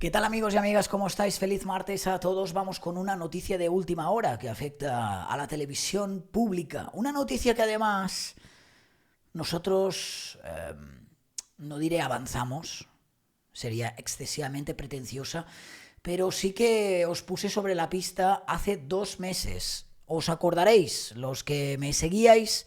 ¿Qué tal, amigos y amigas? ¿Cómo estáis? Feliz martes a todos. Vamos con una noticia de última hora que afecta a la televisión pública. Una noticia que además nosotros, no diré avanzamos, sería excesivamente pretenciosa, pero sí que os puse sobre la pista hace 2 meses. Os acordaréis, los que me seguíais,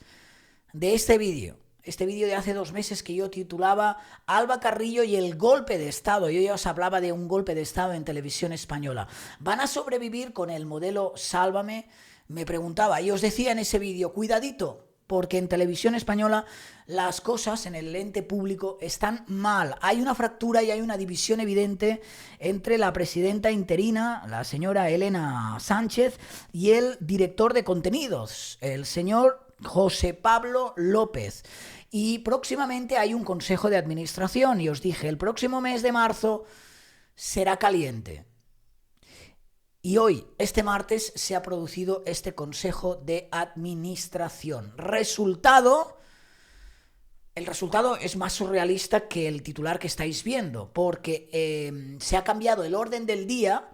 de este vídeo. Este vídeo de hace 2 meses que yo titulaba Alba Carrillo y el golpe de Estado. Yo ya os hablaba de un golpe de Estado en televisión española. ¿Van a sobrevivir con el modelo Sálvame? Me preguntaba y os decía en ese vídeo, cuidadito, porque en televisión española las cosas en el ente público están mal. Hay una fractura y hay una división evidente entre la presidenta interina, la señora Elena Sánchez, y el director de contenidos, el señor José Pablo López. Y próximamente hay un consejo de administración y os dije, el próximo mes de marzo será caliente. Y hoy, este martes, se ha producido este consejo de administración. El resultado es más surrealista que el titular que estáis viendo, porque se ha cambiado el orden del día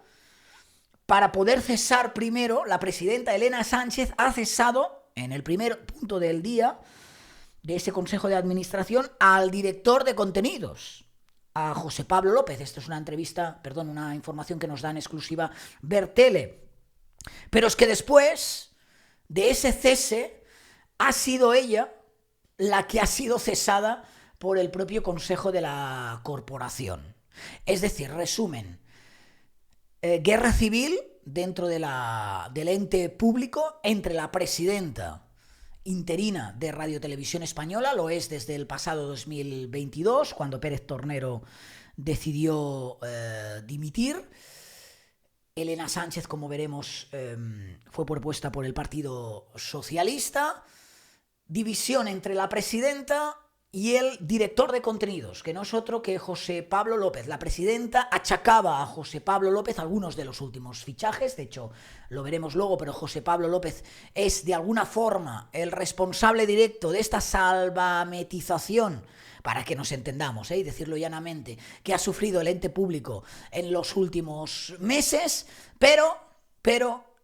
para poder cesar primero. La presidenta Elena Sánchez ha cesado en el primer punto del día de ese consejo de administración al director de contenidos, a José Pablo López. Esto es una información que nos da en exclusiva Bertele. Pero es que después de ese cese ha sido ella la que ha sido cesada por el propio consejo de la corporación. Es decir, resumen, guerra civil dentro del ente público entre la presidenta interina de Radio Televisión Española, lo es desde el pasado 2022, cuando Pérez Tornero decidió dimitir. Elena Sánchez, como veremos, fue propuesta por el Partido Socialista. División entre la presidenta y el director de contenidos, que no es otro que José Pablo López. La presidenta achacaba a José Pablo López algunos de los últimos fichajes, de hecho lo veremos luego, pero José Pablo López es de alguna forma el responsable directo de esta salvametización, para que nos entendamos, y decirlo llanamente, que ha sufrido el ente público en los últimos meses, pero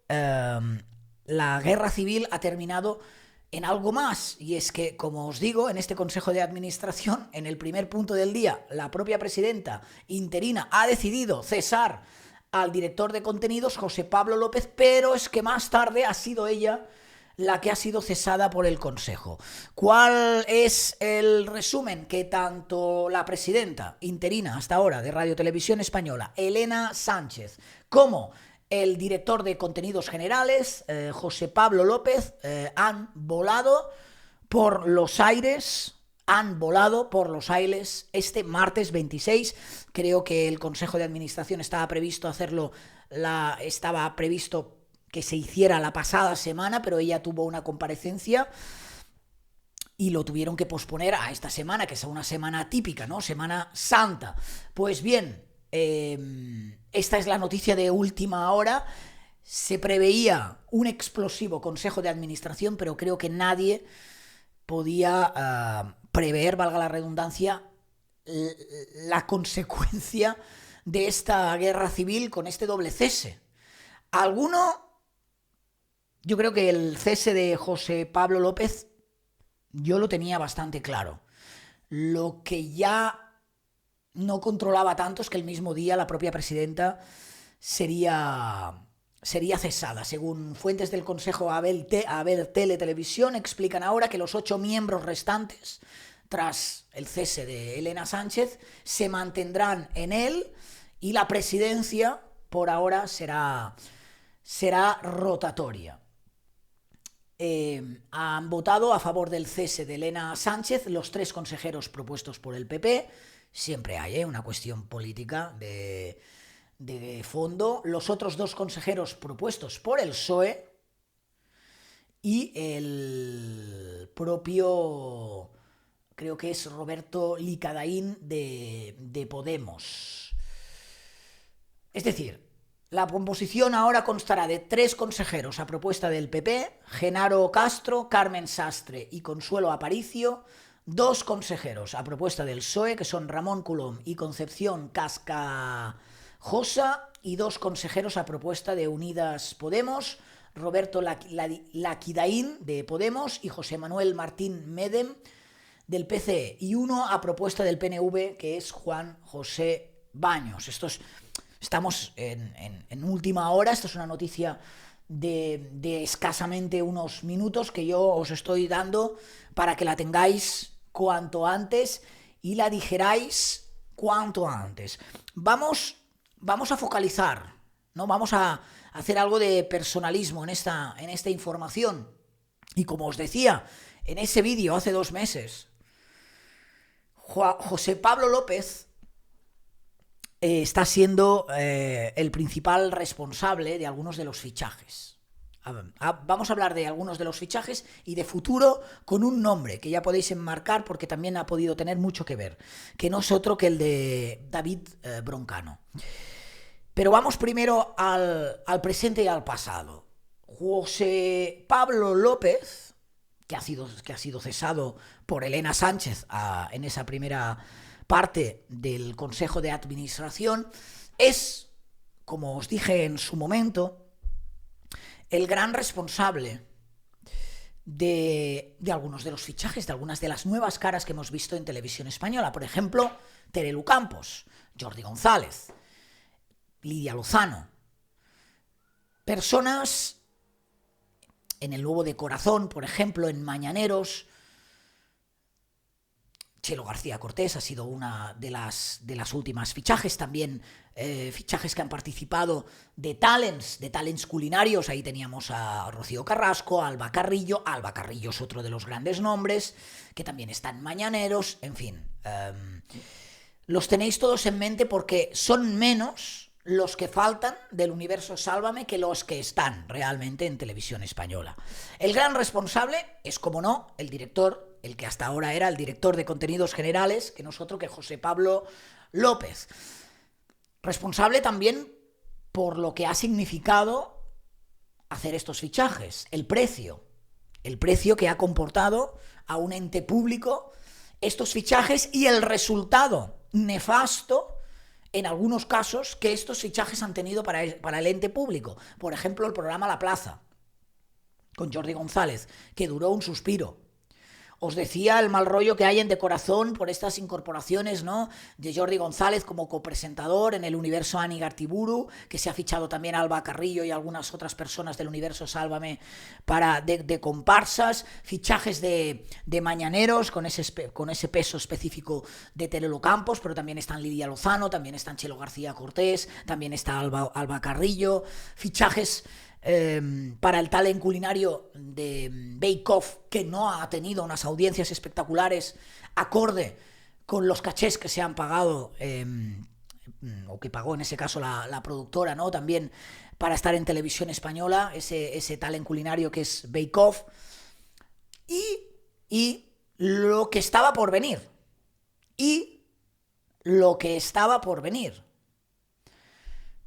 la guerra civil ha terminado en algo más, y es que, como os digo, en este consejo de administración, en el primer punto del día, la propia presidenta interina ha decidido cesar al director de contenidos, José Pablo López, pero es que más tarde ha sido ella la que ha sido cesada por el consejo. ¿Cuál es el resumen? Que tanto la presidenta interina hasta ahora de Radio Televisión Española, Elena Sánchez, como el director de contenidos generales, José Pablo López, han volado por los aires este martes 26. Creo que el Consejo de Administración estaba previsto que se hiciera la pasada semana, pero ella tuvo una comparecencia y lo tuvieron que posponer a esta semana, que es una semana típica, ¿no? Semana Santa. Pues bien, esta es la noticia de última hora. Se preveía un explosivo consejo de administración, pero creo que nadie podía prever, valga la redundancia, la consecuencia de esta guerra civil con este doble cese. Yo creo que el cese de José Pablo López yo lo tenía bastante claro. Lo que ya no controlaba tanto es que el mismo día la propia presidenta sería cesada. Según fuentes del Consejo a ver Televisión, explican ahora que los 8 miembros restantes, tras el cese de Elena Sánchez, se mantendrán en él y la presidencia por ahora será rotatoria. Han votado a favor del cese de Elena Sánchez los 3 consejeros propuestos por el PP. Siempre hay una cuestión política de fondo. Los otros 2 consejeros propuestos por el PSOE y el propio, creo que es Roberto Licadaín de Podemos. Es decir, la composición ahora constará de 3 consejeros a propuesta del PP, Genaro Castro, Carmen Sastre y Consuelo Aparicio, 2 consejeros a propuesta del PSOE, que son Ramón Colom y Concepción Josa y 2 consejeros a propuesta de Unidas Podemos, Roberto Laquidaín de Podemos y José Manuel Martín Medem del PCE, y 1 a propuesta del PNV, que es Juan José Baños. Estamos en última hora, esto es una noticia de escasamente unos minutos que yo os estoy dando para que la tengáis cuanto antes y la digeráis cuanto antes. Vamos a focalizar, ¿no? Vamos a hacer algo de personalismo en esta información. Y como os decía, en ese vídeo hace 2 meses, José Pablo López está siendo el principal responsable de algunos de los fichajes. Vamos a hablar de algunos de los fichajes y de futuro con un nombre que ya podéis enmarcar porque también ha podido tener mucho que ver, que no es otro que el de David Broncano. Pero vamos primero al presente y al pasado. José Pablo López, que ha sido cesado por Elena Sánchez en esa primera parte del Consejo de Administración, es, como os dije en su momento, el gran responsable de algunos de los fichajes, de algunas de las nuevas caras que hemos visto en televisión española. Por ejemplo, Terelu Campos, Jordi González, Lidia Lozano. Personas en el Nuevo de Corazón, por ejemplo, en Mañaneros. Chelo García Cortés ha sido una de las últimas fichajes, también fichajes que han participado de talents culinarios. Ahí teníamos a Rocío Carrasco, a Alba Carrillo. Alba Carrillo es otro de los grandes nombres, que también está en Mañaneros. En fin, los tenéis todos en mente porque son menos los que faltan del universo Sálvame que los que están realmente en televisión española. El gran responsable es, como no, el director, el que hasta ahora era el director de contenidos generales, que no es otro que José Pablo López. Responsable también por lo que ha significado hacer estos fichajes, el precio que ha comportado a un ente público estos fichajes y el resultado nefasto en algunos casos que estos fichajes han tenido para el ente público. Por ejemplo, el programa La Plaza, con Jordi González, que duró un suspiro. Os decía el mal rollo que hay en De Corazón por estas incorporaciones, ¿no?, de Jordi González como copresentador en el universo Ani Gartiburu, que se ha fichado también a Alba Carrillo y algunas otras personas del universo Sálvame de comparsas, fichajes de Mañaneros con ese peso específico de Terelu Campos, pero también están Lidia Lozano, también están Chelo García Cortés, también está Alba Carrillo, fichajes para el talent culinario de Bake Off, que no ha tenido unas audiencias espectaculares acorde con los cachés que se han pagado, o que pagó en ese caso la productora, ¿no?, también para estar en televisión española, ese talent culinario que es Bake Off, y lo que estaba por venir,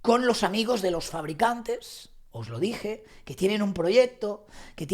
con los amigos de los fabricantes. Os lo dije, que tienen un proyecto que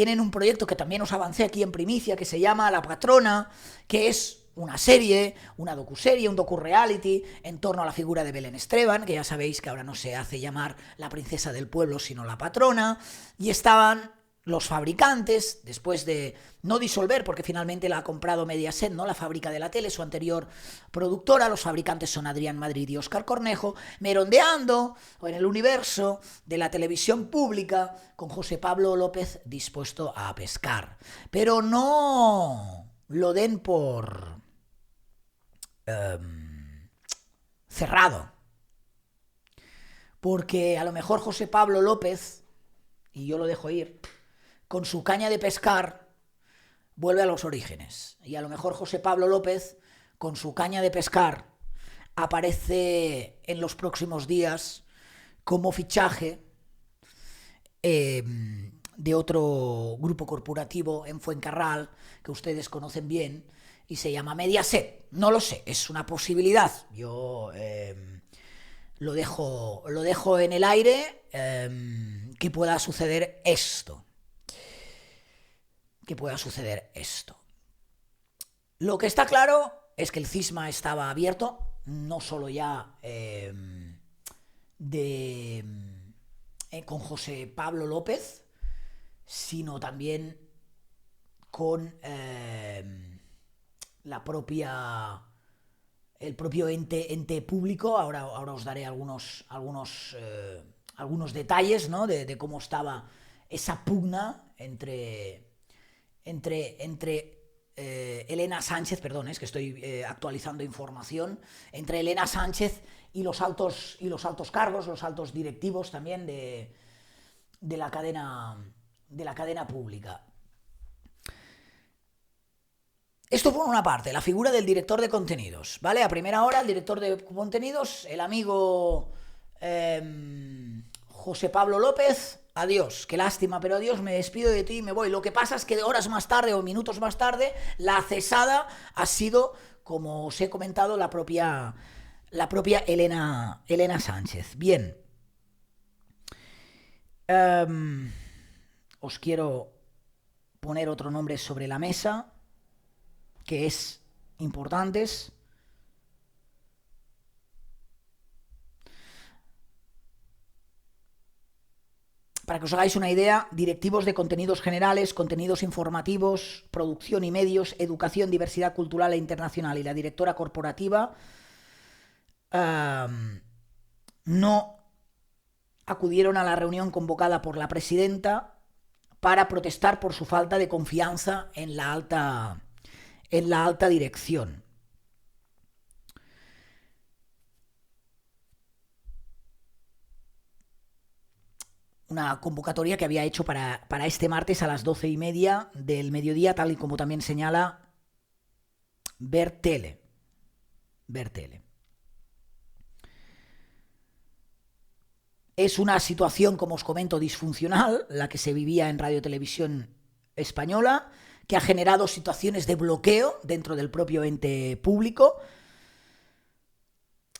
también os avancé aquí en primicia, que se llama La Patrona, que es una serie, una docuserie, un docu-reality en torno a la figura de Belén Esteban, que ya sabéis que ahora no se hace llamar la princesa del pueblo, sino la patrona, y estaban los fabricantes, después de no disolver, porque finalmente la ha comprado Mediaset, ¿no?, la fábrica de la tele, su anterior productora. Los fabricantes son Adrián Madrid y Óscar Cornejo, merondeando en el universo de la televisión pública, con José Pablo López dispuesto a pescar. Pero no lo den por cerrado, porque a lo mejor José Pablo López, y yo lo dejo ir, con su caña de pescar vuelve a los orígenes. Y a lo mejor José Pablo López, con su caña de pescar, aparece en los próximos días como fichaje de otro grupo corporativo en Fuencarral, que ustedes conocen bien, y se llama Mediaset. No lo sé, es una posibilidad. Yo lo dejo en el aire, que pueda suceder esto. Lo que está claro es que el cisma estaba abierto, no solo ya con José Pablo López, sino también con el propio ente público. Ahora os daré algunos detalles, ¿no? de cómo estaba esa pugna entre Elena Sánchez, perdón, es que estoy actualizando información, entre Elena Sánchez y los altos cargos, los altos directivos también de la cadena pública. Esto por una parte, la figura del director de contenidos, ¿vale? A primera hora, el director de contenidos, el amigo José Pablo López, adiós, qué lástima, pero adiós, me despido de ti y me voy. Lo que pasa es que horas más tarde o minutos más tarde, la cesada ha sido, como os he comentado, la propia Elena Sánchez. Bien. Os quiero poner otro nombre sobre la mesa, que es importantes. Para que os hagáis una idea, directivos de contenidos generales, contenidos informativos, producción y medios, educación, diversidad cultural e internacional y la directora corporativa no acudieron a la reunión convocada por la presidenta para protestar por su falta de confianza en la alta dirección. Una convocatoria que había hecho para este martes a las 12:30 del mediodía, tal y como también señala Ver Tele. Es una situación, como os comento, disfuncional, la que se vivía en Radio Televisión Española, que ha generado situaciones de bloqueo dentro del propio ente público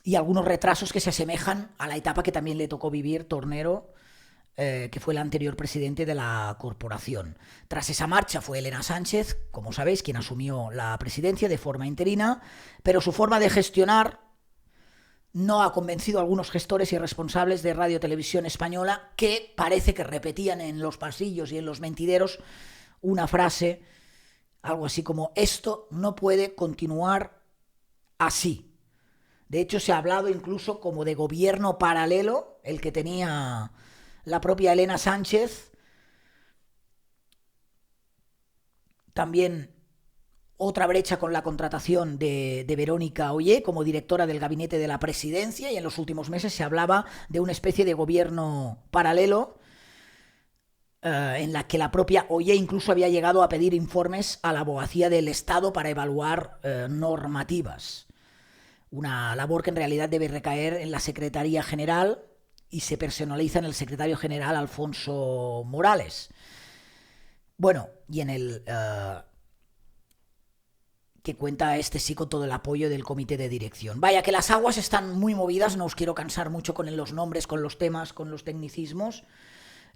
y algunos retrasos que se asemejan a la etapa que también le tocó vivir Tornero, que fue el anterior presidente de la corporación. Tras esa marcha fue Elena Sánchez, como sabéis, quien asumió la presidencia de forma interina, pero su forma de gestionar no ha convencido a algunos gestores y responsables de Radio Televisión Española, que parece que repetían en los pasillos y en los mentideros una frase, algo así como: esto no puede continuar así. De hecho, se ha hablado incluso como de gobierno paralelo, el que tenía la propia Elena Sánchez. También otra brecha con la contratación de Verónica Ollé como directora del gabinete de la presidencia, y en los últimos meses se hablaba de una especie de gobierno paralelo en la que la propia Ollé incluso había llegado a pedir informes a la abogacía del Estado para evaluar normativas. Una labor que en realidad debe recaer en la Secretaría General y se personaliza en el secretario general Alfonso Morales. Bueno, y en el que cuenta sí con todo el apoyo del comité de dirección. Vaya que las aguas están muy movidas, no os quiero cansar mucho con los nombres, con los temas, con los tecnicismos.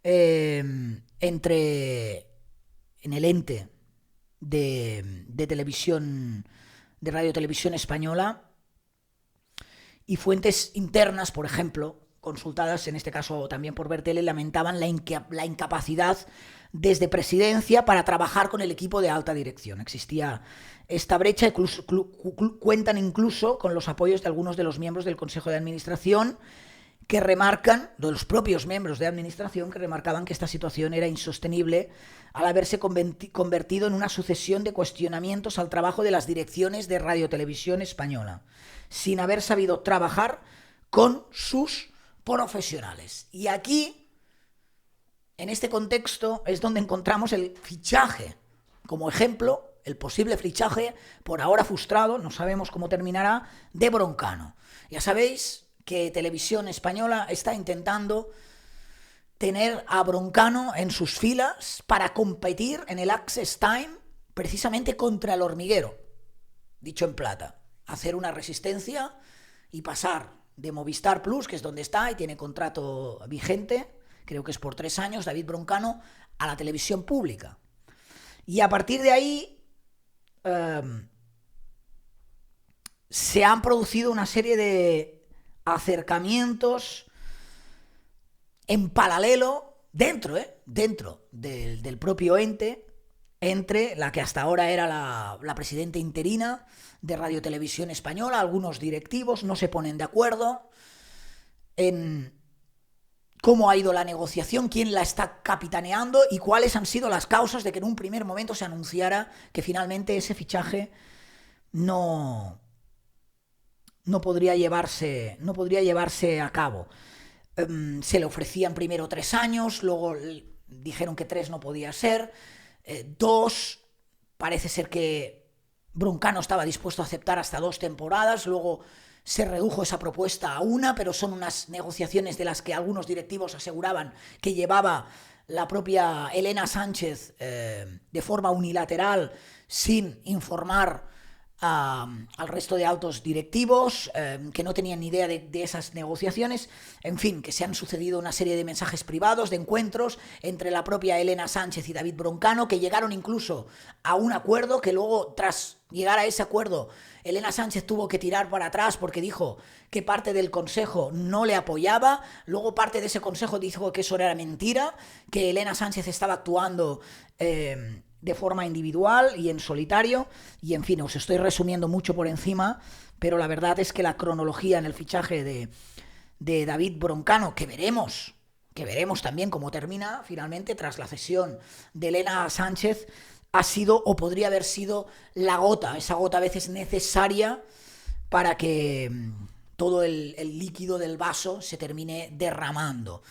En el ente de televisión, de Radio Televisión Española, y fuentes internas, por ejemplo, consultadas en este caso también por Ver Tele, lamentaban la incapacidad desde presidencia para trabajar con el equipo de alta dirección. Existía esta brecha, cuentan incluso con los apoyos de algunos de los miembros del Consejo de Administración, que remarcan, de los propios miembros de administración, que remarcaban que esta situación era insostenible al haberse convertido en una sucesión de cuestionamientos al trabajo de las direcciones de Radio Televisión Española, sin haber sabido trabajar con sus profesionales. Y aquí, en este contexto, es donde encontramos el fichaje, como ejemplo, el posible fichaje, por ahora frustrado, no sabemos cómo terminará, de Broncano. Ya sabéis que Televisión Española está intentando tener a Broncano en sus filas para competir en el Access Time precisamente contra El Hormiguero, dicho en plata, hacer una resistencia y pasar de Movistar Plus, que es donde está y tiene contrato vigente, creo que es por 3 años, David Broncano, a la televisión pública. Y a partir de ahí se han producido una serie de acercamientos en paralelo, dentro del propio ente, entre la que hasta ahora era la presidenta interina de Radio Televisión Española. Algunos directivos no se ponen de acuerdo en cómo ha ido la negociación, quién la está capitaneando y cuáles han sido las causas de que en un primer momento se anunciara que finalmente ese fichaje no podría llevarse a cabo. Se le ofrecían primero 3 años, luego dijeron que 3 no podía ser, 2, parece ser que Broncano estaba dispuesto a aceptar hasta 2 temporadas, luego se redujo esa propuesta a 1, pero son unas negociaciones de las que algunos directivos aseguraban que llevaba la propia Elena Sánchez de forma unilateral, sin informar al resto de altos directivos, que no tenían ni idea de esas negociaciones. En fin, que se han sucedido una serie de mensajes privados, de encuentros entre la propia Elena Sánchez y David Broncano, que llegaron incluso a un acuerdo, que luego, tras llegar a ese acuerdo, Elena Sánchez tuvo que tirar para atrás porque dijo que parte del consejo no le apoyaba. Luego parte de ese consejo dijo que eso era mentira, que Elena Sánchez estaba actuando de forma individual y en solitario. Y en fin, os estoy resumiendo mucho por encima, pero la verdad es que la cronología en el fichaje de David Broncano, que veremos también cómo termina finalmente tras la cesión de Elena Sánchez, ha sido o podría haber sido esa gota a veces necesaria para que todo el líquido del vaso se termine derramando.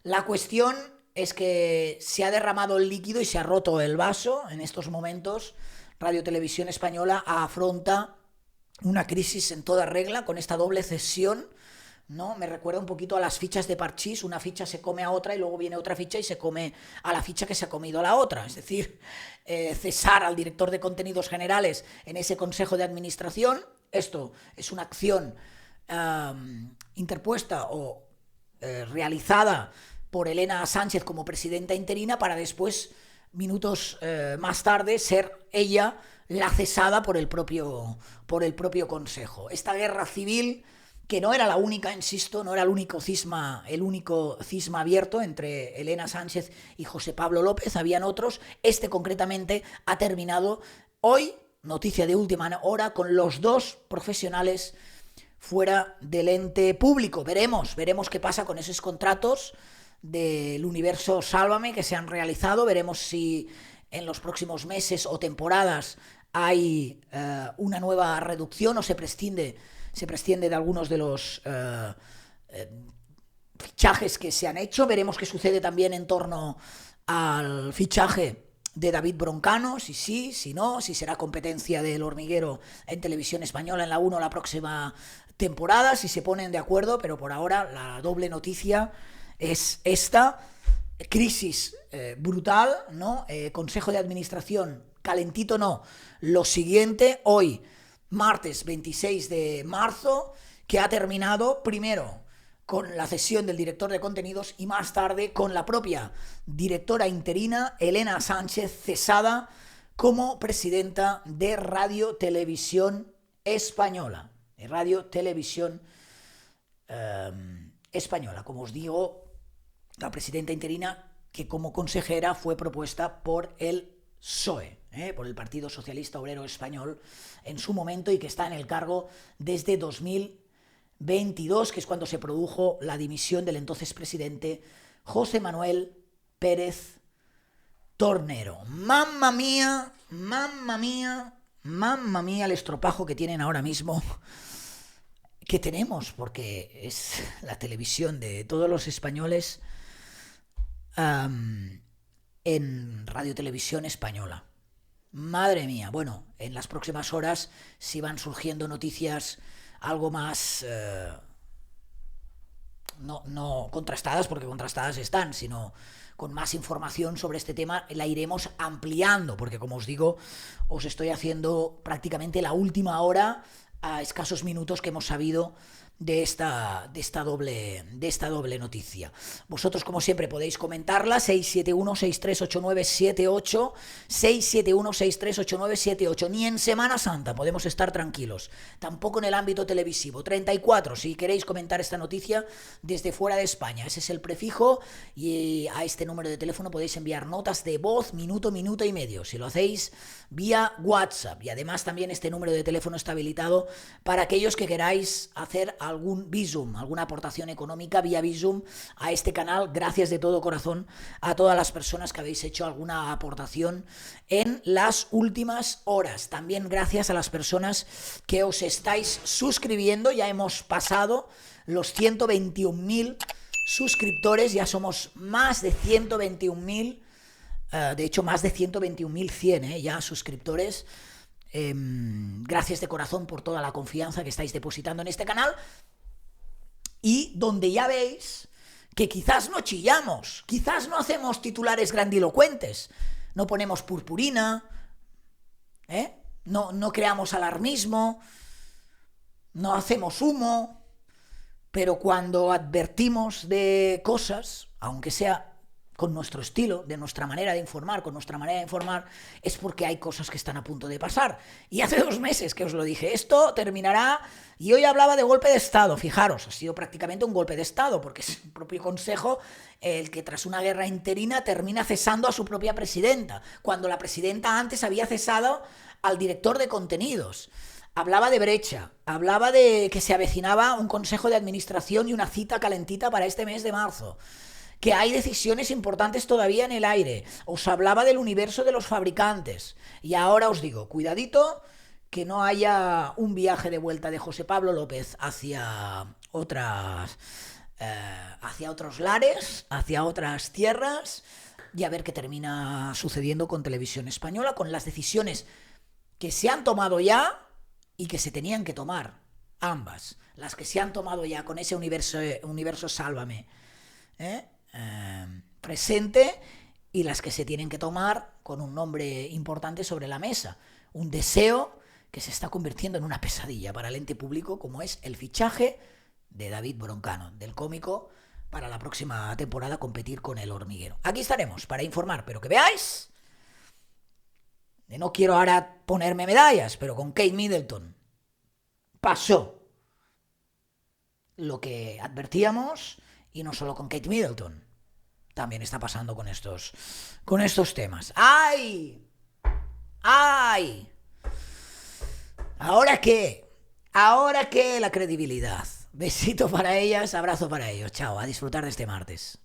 La cuestión es que se ha derramado el líquido y se ha roto el vaso. En estos momentos, Radio Televisión Española afronta una crisis en toda regla con esta doble cesión, ¿no? Me recuerda un poquito a las fichas de parchís. Una ficha se come a otra y luego viene otra ficha y se come a la ficha que se ha comido a la otra. Es decir, cesar al director de contenidos generales en ese consejo de administración. Esto es una acción interpuesta o realizada por Elena Sánchez como presidenta interina, para después, minutos más tarde, ser ella la cesada por el propio consejo. Esta guerra civil, que no era la única, insisto, no era el único cisma abierto entre Elena Sánchez y José Pablo López, habían otros. Este concretamente ha terminado hoy, noticia de última hora, con los 2 profesionales fuera del ente público. Veremos qué pasa con esos contratos del universo Sálvame que se han realizado. Veremos si en los próximos meses o temporadas hay una nueva reducción o se prescinde de algunos de los fichajes que se han hecho. Veremos qué sucede también en torno al fichaje de David Broncano, si sí, si no, si será competencia del Hormiguero en Televisión Española en la 1 la próxima temporada, si se ponen de acuerdo. Pero por ahora la doble noticia es esta: crisis brutal, ¿no? Consejo de administración calentito, no. Lo siguiente, hoy, martes 26 de marzo, que ha terminado primero con la cesión del director de contenidos y más tarde con la propia directora interina, Elena Sánchez, cesada como presidenta de Radio Televisión Española. Radio Televisión Española, como os digo, la presidenta interina que como consejera fue propuesta por el PSOE, por el Partido Socialista Obrero Español en su momento, y que está en el cargo desde 2022, que es cuando se produjo la dimisión del entonces presidente José Manuel Pérez Tornero. Mamma mía, el estropajo que tienen ahora mismo, que tenemos, porque es la televisión de todos los españoles, en Radio Televisión Española. Madre mía. Bueno, en las próximas horas, si van surgiendo noticias algo más no contrastadas, porque contrastadas están, sino con más información sobre este tema, la iremos ampliando, porque como os digo, os estoy haciendo prácticamente la última hora a escasos minutos que hemos sabido de esta doble noticia. Vosotros, como siempre, podéis comentarla, 671-638978, 671-638978. Ni en Semana Santa podemos estar tranquilos, tampoco en el ámbito televisivo. 34, si queréis comentar esta noticia desde fuera de España, ese es el prefijo, y a este número de teléfono podéis enviar notas de voz, minuto y medio, si lo hacéis vía WhatsApp. Y además también este número de teléfono está habilitado para aquellos que queráis hacer algún Bizum, alguna aportación económica vía Bizum a este canal. Gracias de todo corazón a todas las personas que habéis hecho alguna aportación en las últimas horas. También gracias a las personas que os estáis suscribiendo. Ya hemos pasado los 121.000 suscriptores, ya somos más de 121.000, de hecho más de 121.100 ya suscriptores. Gracias de corazón por toda la confianza que estáis depositando en este canal, y donde ya veis que quizás no chillamos, quizás no hacemos titulares grandilocuentes, no ponemos purpurina, no creamos alarmismo, no hacemos humo, pero cuando advertimos de cosas, aunque sea con nuestro estilo, de nuestra manera de informar, es porque hay cosas que están a punto de pasar. Y hace 2 meses que os lo dije, esto terminará, y hoy hablaba de golpe de Estado. Fijaros, ha sido prácticamente un golpe de Estado, porque es el propio Consejo el que tras una guerra interina termina cesando a su propia presidenta, cuando la presidenta antes había cesado al director de contenidos. Hablaba de brecha, hablaba de que se avecinaba un consejo de administración y una cita calentita para este mes de marzo, que hay decisiones importantes todavía en el aire. Os hablaba del universo de los fabricantes. Y ahora os digo, cuidadito, que no haya un viaje de vuelta de José Pablo López hacia otros lares, hacia otras tierras, y a ver qué termina sucediendo con Televisión Española, con las decisiones que se han tomado ya y que se tenían que tomar, ambas. Las que se han tomado ya con ese universo Sálvame presente, y las que se tienen que tomar con un nombre importante sobre la mesa. Un deseo que se está convirtiendo en una pesadilla para el ente público, como es el fichaje de David Broncano, del cómico, para la próxima temporada competir con El Hormiguero. Aquí estaremos para informar, pero que veáis. No quiero ahora ponerme medallas, pero con Kate Middleton pasó lo que advertíamos, y no solo con Kate Middleton, también está pasando con estos temas. ¡Ay! ¡Ay! ¿Ahora qué? ¿Ahora qué? La credibilidad. Besito para ellas, abrazo para ellos. Chao, a disfrutar de este martes.